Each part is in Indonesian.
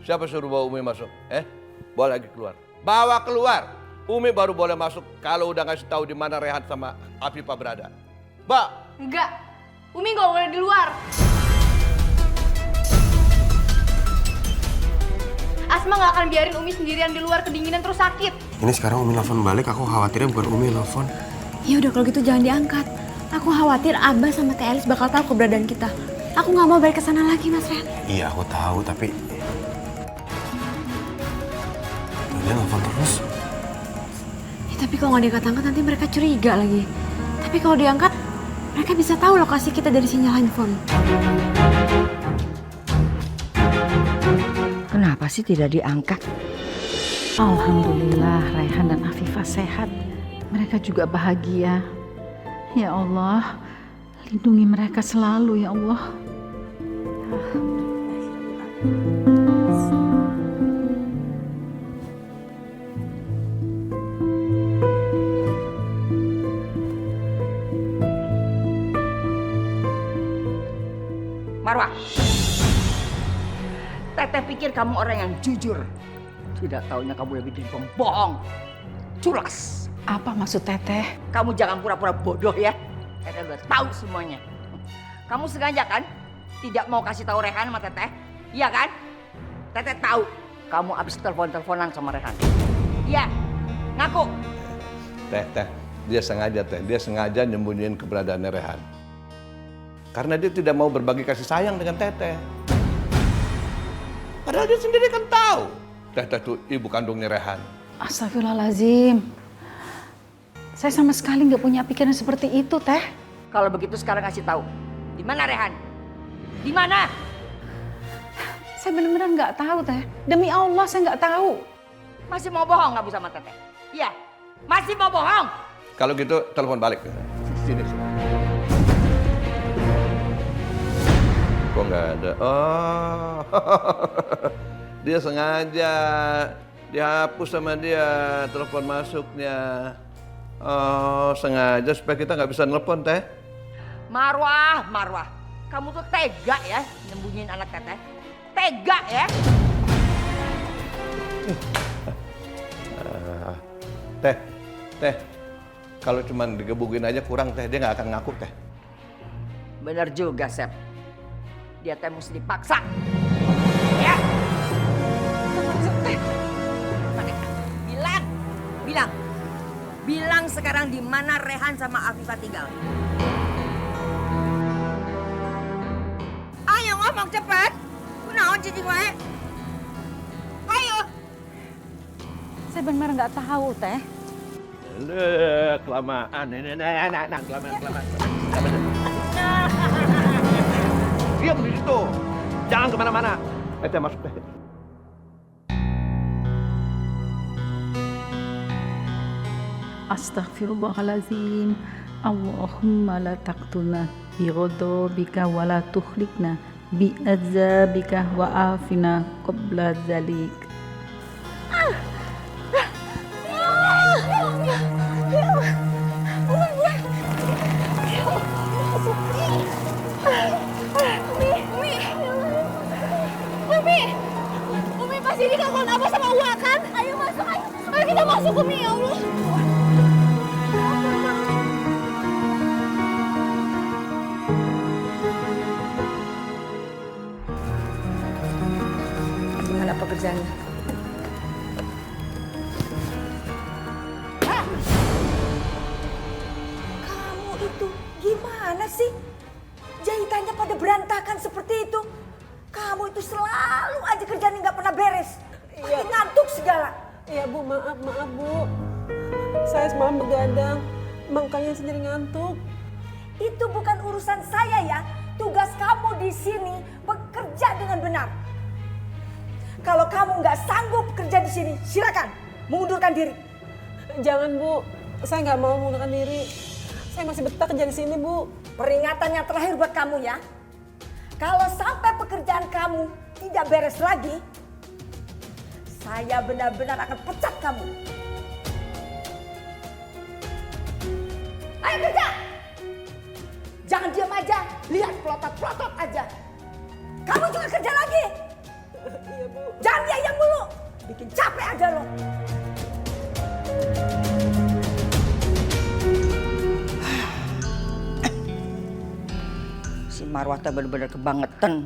Siapa suruh bawa Umi masuk? Bawa lagi keluar. Bawa keluar. Umi baru boleh masuk kalau udah ngasih tahu di mana Rehan sama Afifah berada. Mbak. Enggak. Umi nggak boleh di luar. Asma nggak akan biarin Umi sendirian di luar kedinginan terus sakit. Ini sekarang Umi nelfon balik, aku khawatirnya bukan Umi nelfon. Ya udah kalau gitu jangan diangkat. Aku khawatir Abah sama Teh Elis bakal tahu keberadaan kita. Aku nggak mau balik ke sana lagi, Mas Rehan. Iya, aku tahu, tapi dia nelfon terus. Ya, tapi kalau nggak diangkat-angkat nanti mereka curiga lagi. Tapi kalau diangkat, mereka bisa tahu lokasi kita dari sinyal handphone. Kenapa sih tidak diangkat? Alhamdulillah Raihan dan Afifah sehat. Mereka juga bahagia. Ya Allah, lindungi mereka selalu ya Allah. Marwah, Teteh pikir kamu orang yang jujur. Tidak taunya kamu lebih dari pembohong. Culas. Apa maksud Teteh? Kamu jangan pura-pura bodoh ya. Teteh udah tahu semuanya. Kamu sengaja kan tidak mau kasih tahu Rehan sama Teteh? Iya kan? Teteh tahu kamu habis telepon-teleponan sama Rehan. Iya, ngaku. Teh, dia sengaja nyembunyiin keberadaan Rehan. Karena dia tidak mau berbagi kasih sayang dengan Teteh. Padahal dia sendiri kan tahu Teteh itu ibu kandungnya Rehan. Astagfirullahaladzim. Saya sama sekali nggak punya pikiran seperti itu, Teh. Kalau begitu sekarang kasih tahu. Di mana Rehan? Di mana? Saya benar-benar nggak tahu, Teh. Demi Allah, saya nggak tahu. Masih mau bohong nggak Bu sama Teteh? Iya, masih mau bohong? Kalau gitu telepon balik. Sini. Kok nggak ada? Oh, dia sengaja dihapus sama dia telepon masuknya. Oh, sengaja supaya kita nggak bisa nelpon, Teh. Marwah, kamu tuh tega ya nyembunyiin anak Teteh. Tega ya? Teh, kalau cuma digebukin aja kurang, Teh. Dia nggak akan ngaku, Teh. Bener juga, Sep. Dia teh mesti dipaksa. Ya? Bilang sekarang di mana Rehan sama Afifah tinggal. Ayo ngomong cepet. Kunaon cicing wae. Ayo. Saya benar-benar nggak tahu, Teh. Kelamaan. Nah, kelamaan. Diam di situ. Jangan kemana-mana. Teh, masuk, Teh. Astaghfirullahaladzim. Allahumma la taqtulna bi ghadabika wa la tuhlikna bi azabika wa afina qabla zalik. Umi pasti dikakon Abah sama Uwa kan? Ayo masuk, ayo. Ayo kita masuk, Umi, ya Allah. Gimana pekerjaannya? Kamu itu gimana sih? Jahitannya pada berantakan seperti itu. Kamu itu selalu aja kerjaan nggak pernah beres. Iya. Ngantuk segala. Iya Bu, maaf Bu. Saya semalam begadang, makanya sendiri ngantuk. Itu bukan urusan saya ya. Tugas kamu di sini bekerja dengan benar. Kalau kamu nggak sanggup kerja di sini, silakan mengundurkan diri. Jangan Bu, saya nggak mau mengundurkan diri. Saya masih betah kerja di sini Bu. Peringatan yang terakhir buat kamu ya. Kalau sampai pekerjaan kamu tidak beres lagi, saya benar-benar akan pecat kamu. Ayo kerja! Jangan diam aja, lihat pelotot-pelotot aja. Kamu juga kerja lagi. Iya, Bu. Jangan diam mulu. Bikin capek aja lo. Si Marwah teh bener-bener kebangetan.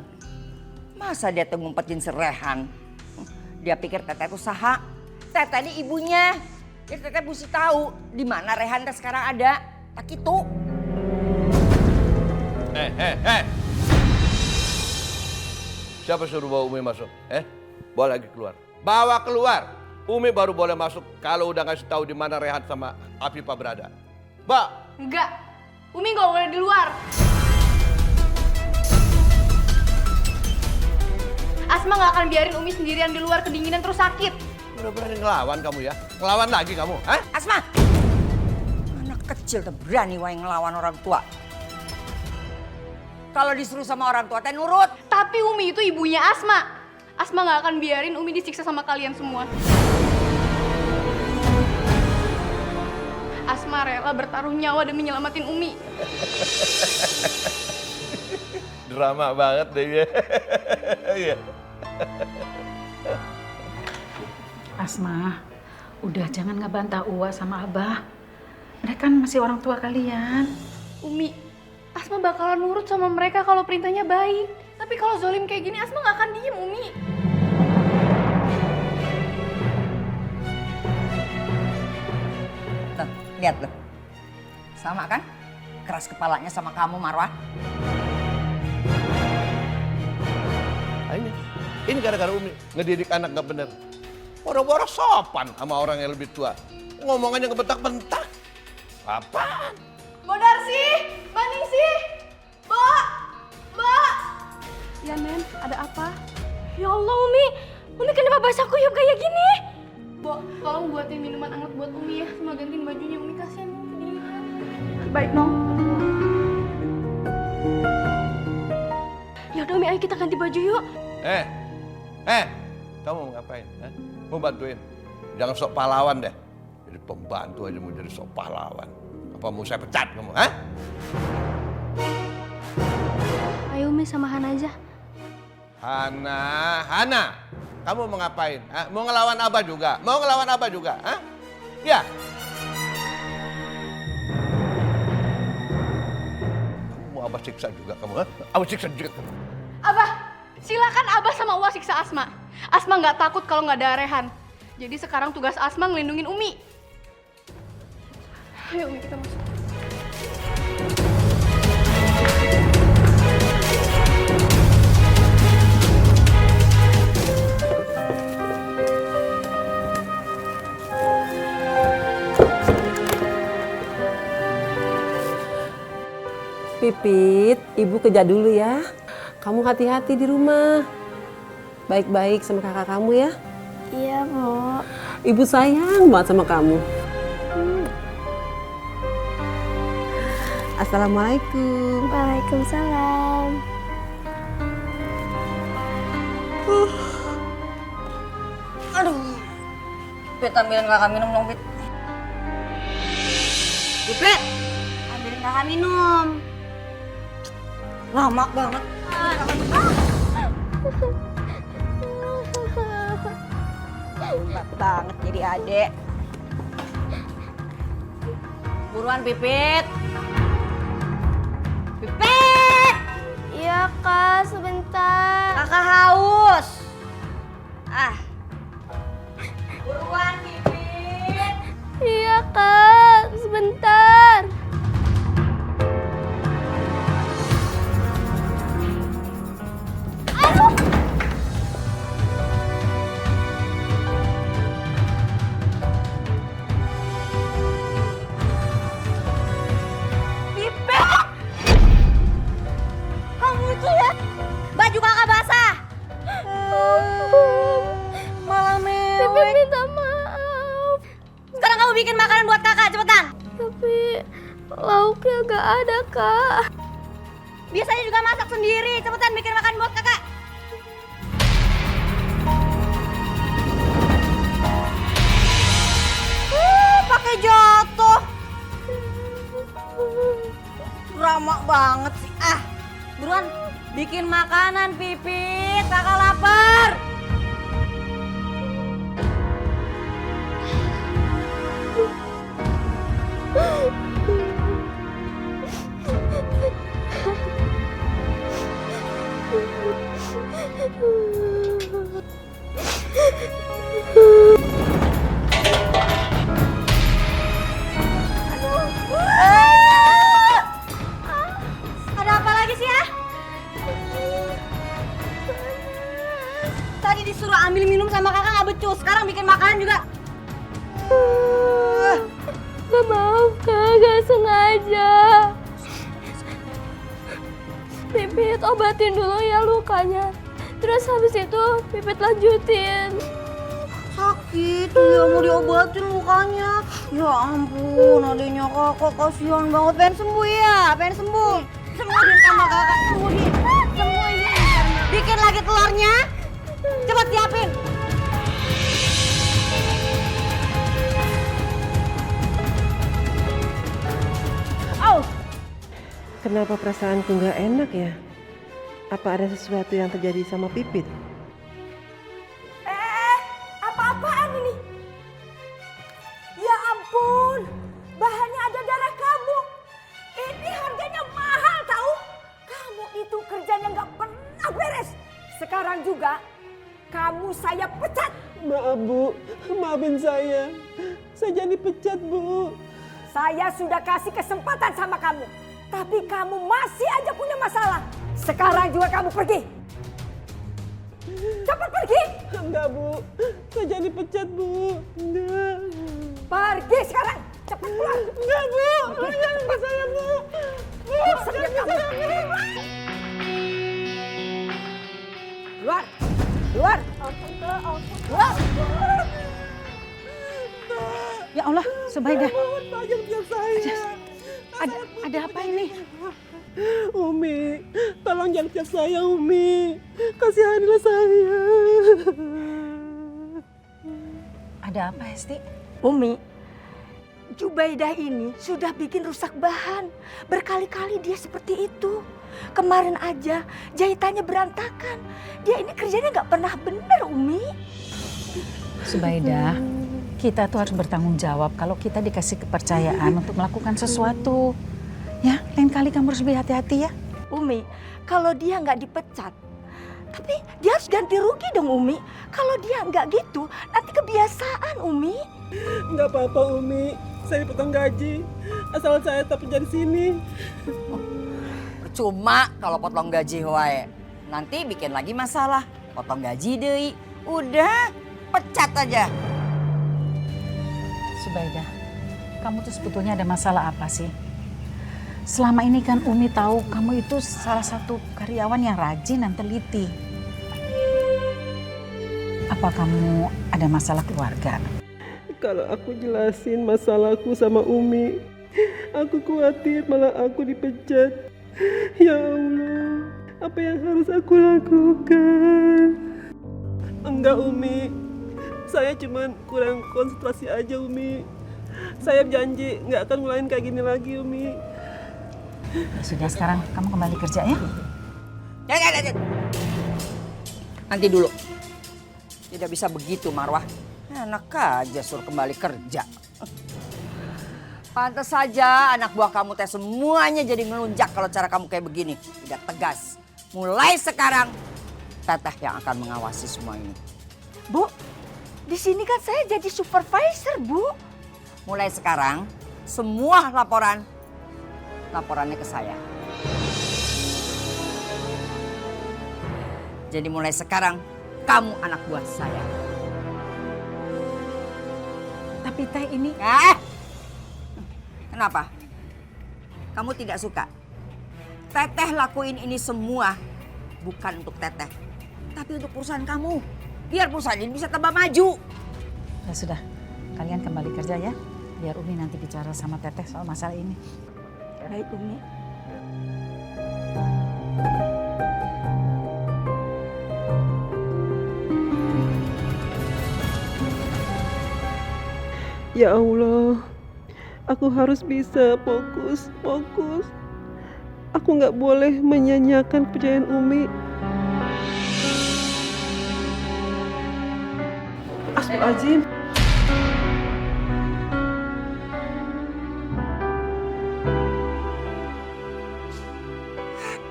Masa dia tuh ngumpetin serehan? Dia pikir Teteh tuh saha. Teteh ini ibunya. Jadi Teteh mesti tahu di mana Rehan teh sekarang ada. Tak itu. Siapa suruh bawa Umi masuk? Bawa lagi keluar. Bawa keluar. Umi baru boleh masuk kalau udah ngasih tahu di mana Rehan sama Afifah berada. Mbak. Enggak. Umi nggak boleh di luar. Asma nggak akan biarin Umi sendirian di luar kedinginan terus sakit. Udah berani ngelawan kamu ya? Ngelawan lagi kamu, hah? Asma! Anak kecil tuh berani wae ngelawan orang tua. Kalau disuruh sama orang tua teh nurut. Tapi Umi itu ibunya Asma. Asma nggak akan biarin Umi disiksa sama kalian semua. Asma rela bertaruh nyawa demi nyelamatin Umi. Drama banget deh ya. Iya. Asma, udah jangan ngebantah Uwa sama Abah. Mereka kan masih orang tua kalian. Umi, Asma bakalan nurut sama mereka kalau perintahnya baik. Tapi kalau zolim kayak gini, Asma nggak akan diem, Umi. Tuh, lihat loh. Sama kan? Keras kepalanya sama kamu, Marwah. Nah, ini gara-gara Umi ngedidik anak gak bener. Boro-boro sopan sama orang yang lebih tua. Ngomongannya kebentak-bentak. Apaan? Mbak Darsi, Mbak Ningsih, Mbak. Ya, Nen, ada apa? Ya Allah, Umi kenapa basah kuyup kayak gini? Mbak, tolong buatin minuman hangat buat Umi ya. Sama gantiin bajunya, Umi kasihan kedinginan. Baik, Nong. Ya udah, Umi, ayo kita ganti baju yuk. Kamu mau ngapain? Mau bantuin? Jangan sok pahlawan deh. Jadi pembantu aja mau jadi sok pahlawan. Apa mau saya pecat kamu, ha? Ayo Umi sama Hana aja. Hana, kamu mau ngapain? Mau ngelawan Abah juga? Mau ngelawan Abah juga? Hah? Ya. Kamu mau Abah siksa juga kamu? Ha? Abah siksa juga kamu? Abah, silakan Abah sama Uwa siksa Asma. Asma nggak takut kalau nggak ada Rehan. Jadi sekarang tugas Asma ngelindungin Umi. Ayo Umi, kita masuk. Pipit, Ibu kerja dulu ya. Kamu hati-hati di rumah. Baik-baik sama kakak kamu ya. Iya, Bu. Ibu sayang banget sama kamu. Assalamualaikum. Waalaikumsalam. Aduh. Pit, ambilin kakak minum dong, Pit. Pit, ambilin kakak minum. Lama banget. Hebat banget jadi adek. Buruan, Pipit. Pipit! Iya, Kak, sebentar. Kakak haus. Buruan, Pipit. Iya, Kak, sebentar. Baju kakak basah. Malah mewek. Pipi minta maaf. Sekarang kamu bikin makanan buat kakak, cepetan. Tapi lauknya gak ada, Kak. Biasanya juga masak sendiri, cepetan bikin makan buat kakak. Pakai jatuh. Drama banget sih. Buruan, bikin makanan, Pipit. Kakak lapar. Ada apa lagi sih ya? Tadi disuruh ambil minum sama kakak nggak becus. Sekarang bikin makanan juga. Maaf kak, gak sengaja. Pipit obatin dulu ya lukanya. Terus habis itu Pipit lanjutin. Sakit, ya mau diobatin lukanya. Ya ampun, adanya kakak kasihan banget. Pengen sembuh ya, pengen sembuh. Sembuhin sama kakak, sembuhin. Sembuhin. Bikin lagi telurnya. Cepet siapin. Kenapa perasaanku nggak enak ya? Apa ada sesuatu yang terjadi sama Pipit? Apa-apaan ini? Ya ampun, bahannya ada darah kamu. Ini harganya mahal tahu? Kamu itu kerjanya nggak pernah beres. Sekarang juga kamu saya pecat. Maaf Bu, maafin saya. Saya jadi pecat Bu. Saya sudah kasih kesempatan sama kamu. Tapi kamu masih aja punya masalah. Sekarang juga kamu pergi. Cepat pergi. Enggak Bu, saya jadi pecat Bu. Enggak. Pergi sekarang. Cepat pulang. Enggak Bu, jangan ke saya Bu. Bu, Saya kamu. Keluar. Keluar. Keluar. Ya Allah, Subaidah. mohon Pak, jangan pecat saya. Ada apa ini? Umi, tolong jangan pecat saya Umi. Kasihanilah saya. Ada apa, Hesti? Umi, Jubaidah ini sudah bikin rusak bahan. Berkali-kali dia seperti itu. Kemarin aja jahitannya berantakan. Dia ini kerjanya nggak pernah benar, Umi. Subaidah, kita tuh harus bertanggung jawab kalau kita dikasih kepercayaan untuk melakukan sesuatu. Ya, lain kali kamu harus lebih hati-hati ya. Umi, kalau dia nggak dipecat, tapi dia harus ganti rugi dong, Umi. Kalau dia nggak gitu, nanti kebiasaan, Umi. Enggak apa-apa Umi, saya dipotong gaji. Asal saya tetap kerja di sini. Percuma kalau potong gaji wae. Nanti bikin lagi masalah. Potong gaji deui. Udah, pecat aja. Subaidah, kamu tuh sebetulnya ada masalah apa sih? Selama ini kan Umi tahu kamu itu salah satu karyawan yang rajin dan teliti. Apa kamu ada masalah keluarga? Kalau aku jelasin masalahku sama Umi, aku khawatir malah aku dipecat. Ya Allah, apa yang harus aku lakukan? Enggak Umi, saya cuman kurang konsentrasi aja Umi. Saya janji nggak akan ngulain kayak gini lagi Umi. Ya sudah, sekarang kamu kembali kerja ya. Ya. Nanti dulu. Tidak bisa begitu Marwah. Enak aja suruh kembali kerja. Pantas saja anak buah kamu teh semuanya jadi melunjak kalau cara kamu kayak begini. Tidak tegas. Mulai sekarang Teteh yang akan mengawasi semua ini. Bu, di sini kan saya jadi supervisor, Bu. Mulai sekarang semua laporannya ke saya. Jadi mulai sekarang kamu anak buah saya. Tapi Teh ini... Kenapa? Kamu tidak suka? Teteh lakuin ini semua bukan untuk Teteh, tapi untuk perusahaan kamu. Biar perusahaan ini bisa tambah maju. Ya sudah, kalian kembali kerja ya. Biar Umi nanti bicara sama Teteh soal masalah ini. Baik, Umi. Ya Allah, aku harus bisa fokus. Aku nggak boleh menyanyiakan kepercayaan Umi. Astagfirullahaladzim.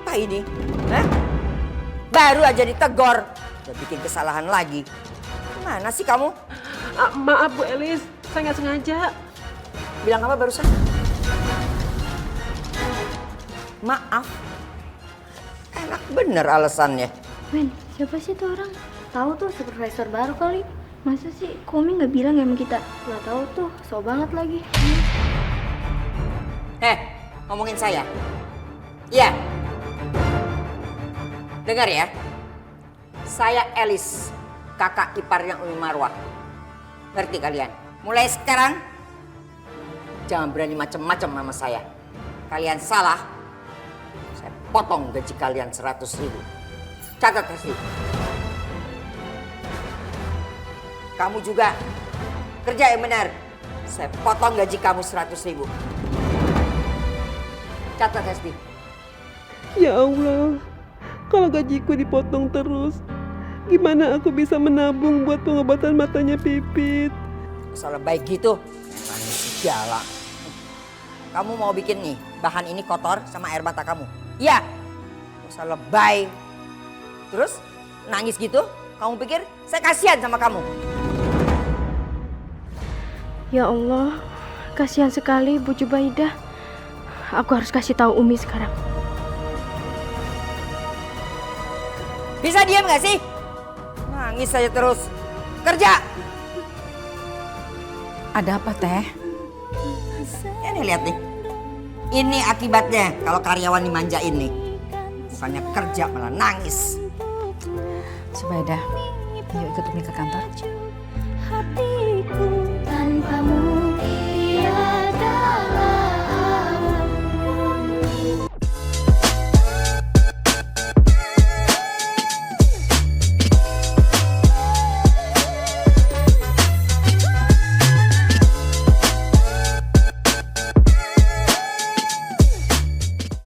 Apa ini? Hah? Baru aja ditegor, udah bikin kesalahan lagi. Mana sih kamu? Maaf Bu Elis, saya nggak sengaja. Bilang apa barusan? Maaf. Enak bener alasannya. Men, siapa sih tuh orang? Tahu tuh supervisor baru kali. Masa sih Umi nggak bilang ya sama kita? Nggak tahu tuh, so banget lagi. Ngomongin saya. Iya. Dengar ya. Saya Elis, kakak iparnya Umi Marwah. Ngerti kalian? Mulai sekarang jangan berani macam-macam sama saya. Kalian salah, saya potong gaji kalian 100.000. Catat Hesti. Kamu juga kerja yang benar. Saya potong gaji kamu 100.000. Catat Hesti. Ya Allah, kalau gajiku dipotong terus, gimana aku bisa menabung buat pengobatan matanya Pipit? Salah baik gitu. Nangis segala. Kamu mau bikin nih, bahan ini kotor sama air mata kamu. Iya. Salah baik. Terus nangis gitu, kamu pikir saya kasihan sama kamu? Ya Allah, kasihan sekali Bu Jubaidah. Aku harus kasih tahu Umi sekarang. Bisa diam gak sih? Nangis saja terus. Kerja! Ada apa, Teh? Ini lihat nih. Ini akibatnya kalau karyawan dimanjain nih. Bukannya kerja malah nangis. Subaidah, yuk ikut Umi ke kantor. Hati